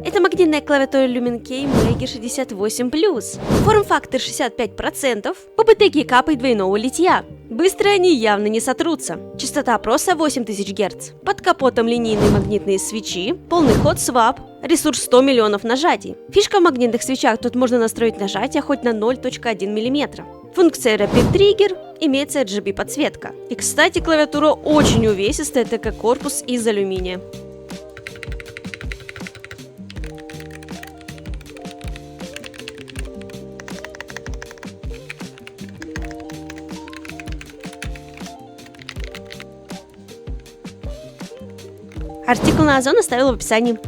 Это магнитная клавиатура LumenKey Magi 68+. Форм-фактор 65%, ППТ капой двойного литья. Быстро они явно не сотрутся. Частота опроса 8000 Гц. Под капотом линейные магнитные свечи, полный ход свап, ресурс 100 миллионов нажатий. Фишка в магнитных свечах: тут можно настроить нажатие хоть на 0,1 мм. Функция Rapid Trigger, имеется RGB подсветка. И, кстати, клавиатура очень увесистая, так как корпус из алюминия. Артикул на Озон оставила в описании.